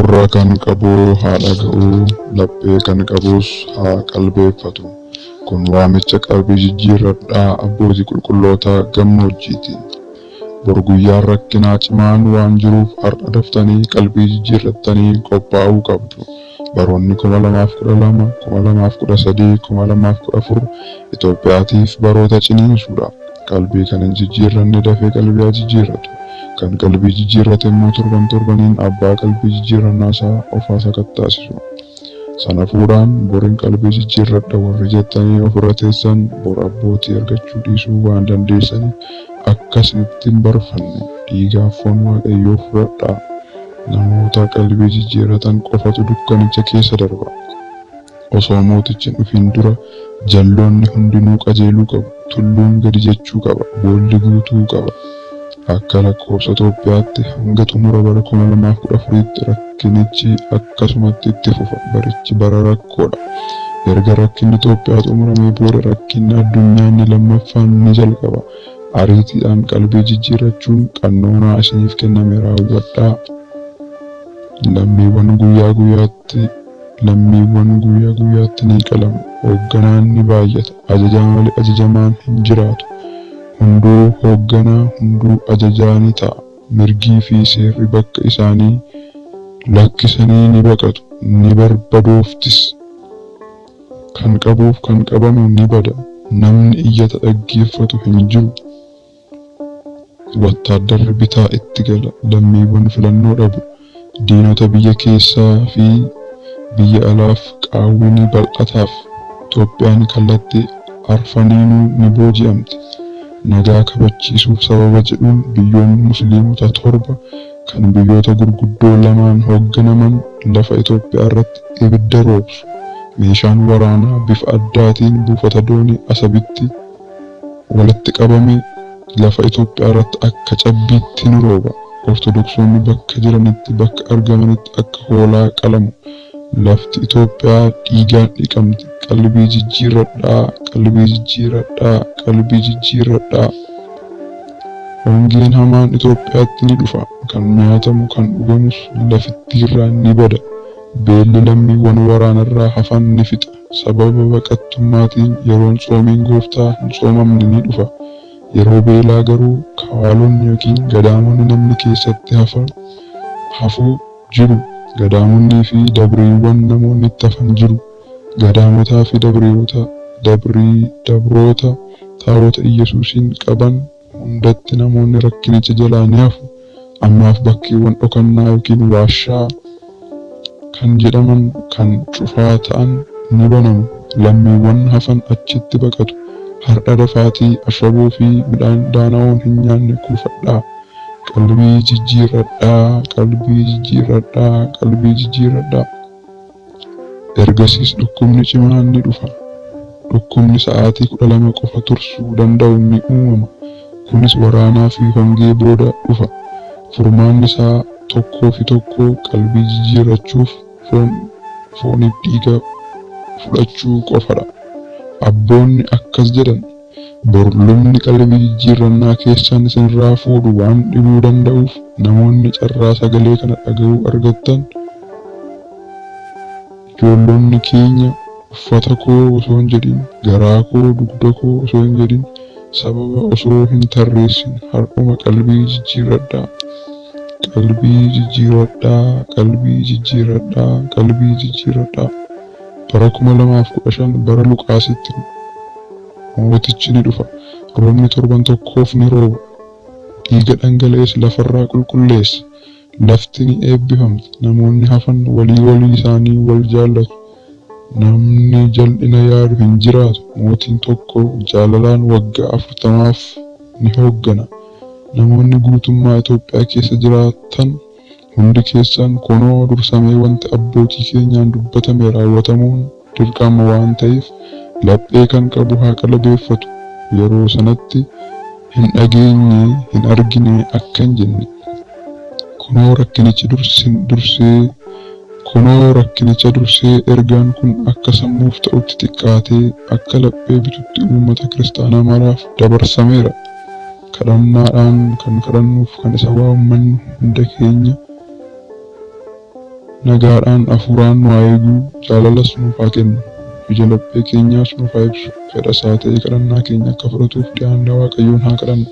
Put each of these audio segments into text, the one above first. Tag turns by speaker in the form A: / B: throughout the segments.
A: Gurra kan qabu haa dhaga'u, laphee kan qabus haa qalbeeffatu. Kun waamicha qalbii jijjiirradhaa abbootii qulqullootaa gammoojjiiti. Bor guyyaan rakkinaa cimaan waan jiruuf har'a daftanii qalbii jijjiirrattanii qophaa'uu qabdu. Baroonni 2012, 2013, 2014 Itoophiyaatiif baroota ciniinsuudha. Qalbii kan hin jijjiirranne dafee qalbii haa jijjiirratu. Kan qalbii jijjiirrate immoo torban torbaniin abbaa qalbii jijjiirrannaa isaa ofaa sakattaasisu. Sana fuudhaan boriin qalbii jijjiirradha warri jettanii ofirra teessan bor abbootii argachuu dhiisuu waan dandeessaniif akkasitti hin barfanne dhiigaaf foon waaqayyoo fudhadhaa. Namoota qalbii jijjiirratan qofatu dukkanicha keessa darba. Osoo mootichi hin dhufin dura jalloonni hundinuu qajeeluu qabu. Tulluun gadi jechuu qaba. Boolli guutuu qaba. Akka lakkoofsa Itoophiyaatti hanga xumura bara 2014tti rakkinichi akkasumatti itti fufa. Barichi bara rakkoodha. Erga rakkinni Itoophiyaa xumuramee booda rakkinni addunyaa inni lammaffaan ni jalqaba. Ariitiidhaan qalbii jijjiirrachuun qannoonaa isiniif kenname raawwadhaa. Lammiiwwan guyyaa guyyaatti ni qalamu. Hoogganaan ni baay'ata. Ajajaa malee ajajamaan hin jiraatu. Hunduu hoogganaa, hunduu ajajaa ni ta'a. Mirgii fi seerri bakka isaanii lakkisanii ni baqatu. Ni barbadooftis. Kan qabuuf kan qabamu ni bada. Namni iyyata dhaggeeffatu hin jiru. Wattaaddarri bitaa itti gala. Lammiiwwan filannoo dhabu. Diinota biyya keessaa fi biyya alaaf qaawwi ni bal'ataaf. Itoophiyaan kallattii arfaniinuu ni booji'amti. Nagaa kabachiisuuf sababa jedhuun biyyoonni musliimota 7 kan biyyoota gurguddoo lamaan hoogganaman lafa Itoophiyaa irratti ibidda roobsu. Meeshaan waraanaa bifa addaatiin buufata doonii Asabitti walitti qabame lafa Itoophiyaa irratti akka cabbiitti ni rooba. Ortodoksonni bakka jiranitti bakka argamanitti akka hoolaa qalamu. Lafti Itoophiyaa dhiigaan dhiqamti. Qalbii jijjiirradhaa, qalbii jijjiirradhaa, qalbii jijjiirradhaa. Hongeen hamaan Itoophiyaatti ni dhufa. Kan nyaatamu kan dhugamus lafittiirraa ni bada. Beelli lammiiwwan waraanarraa hafan ni fixa. Sababa baqattummaatiin yeroon tsoomiin gooftaa hin tsoomamne ni dhufa. Yeroo beelaa garuu kawaalonni yookiin gadaamonni namni keessatti hafuu jiru. Gadaamonnii fi dabriiwwan namoonni itti hafan jiru. Gadaamotaa fi dabroota taabota Iyyesuusiin qaban hundatti namoonni rakkinicha jalaa ni hafu. Ammaaf bakkeewwan dhokannaa yookiin waashaa kan jedhaman kan cufaa ta'an ni banamu. Lammiiwwan hafan achitti baqatu. Har'a dafaatii ashaboo fi midhaan daana'oon hin nyaanne kuufadhaa. Qalbii jijjiirradhaa, qalbii jijjiirradhaa, qalbii jijjiirradhaa. Ergasiis dhukkubni cimaan ni dhufa. Dhukkubni sa'aatii 12 qofa tursuu danda'u ni uumama. Kunis waraanaa fi hongee booda dhufa. Furmaanni isaa tokkoo fi tokkoo qalbii jijjiirrachuuf fooniif dhiiga fudhachuu qofadha. Abboonni akkas jedhan. Bor lubni qalbii jijjiirrannaa keessan isinirraa fuudhu waan dhibuu danda'uuf namoonni carraa sagalee kana dhaga'uu argattan ijoollonni keenya uffata koo osoo hin jedhin garaa koo dugda koo osoo hin jedhin sababa osoo hin tarreessin har'uma qalbii jijjiirradhaa. Qalbii jijjiirradhaa, qalbii jijjiirradhaa, qalbii jijjiirradhaa. Bara 2015 bara Luqaasitti mootichi ni dhufa. Roobni torban tokkoof ni rooba. Dhiiga dhangala'ees lafarraa qulqulleessa. Lafti ni eebbifamti. Namoonni hafan walii isaanii wal jaallatu. Namni jal'ina yaadu hin jiraatu. Mootiin tokko jaalalaan waggaa 40 ni hooggana. Namoonni guutummaa Itoophiyaa keessa jiraatan hundi keessan kunoo dursamee wanti abbootii keenyaan dubbatame raawwatamuun dirqama waan ta'eef laphee kan qabu haa qalbeeffatu. Yeroo sanatti hin dhageenye hin argine akka hin jenne. Kunoo rakkinicha dursee ergaan kun akka sammuuf ta'utti xiqqaatee akka laphee bitutti uummata kiristaanaa maraaf dabarsameera. Kadhannaadhaan kan kadhannuuf kan isa waammannu hunda keenya nagaadhaan hafuuraan nu haa eegu, jaalalas nuuf haa kennu. Ija laphee keenyaas nuuf haa ibsu. Fedha isaa ta'ee kadhannaa keenya akka fudhatuuf dhiyaannee Waaqayyoon haa kadhannu.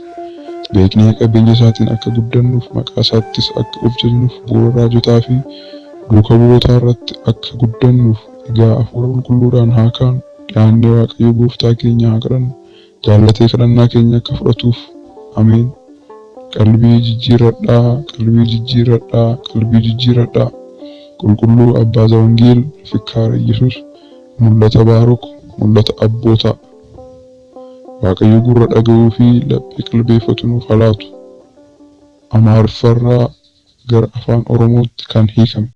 A: Beeknee qabeenya isaatiin akka guddannuuf, maqaa isaattis akka of jajnuuf, bu'uura raajotaa fi duuka bu'ootaa irratti akka guddannuuf, egaa hafuura qulqulluudhaan haa kaanu. Dhiyaannee Waaqayyo Gooftaa keenya haa kadhannu. Jaallatee kadhannaa keenya akka fudhatuuf. Ameen. Qalbii jijjiirradhaa, qalbii jijjiirradhaa, qalbii jijjiirradhaa. Qulqulluu Abbaa Zawangeel Fikkaara Yesuus, mul'ata Baarok, mul'ata Abbootaa. Waaqayyo gurra dhaga'uu fi laphee qalbeeffatu nuuf haa laatu. Amaariffaarraa gara afaan Oromootti kan hiikame.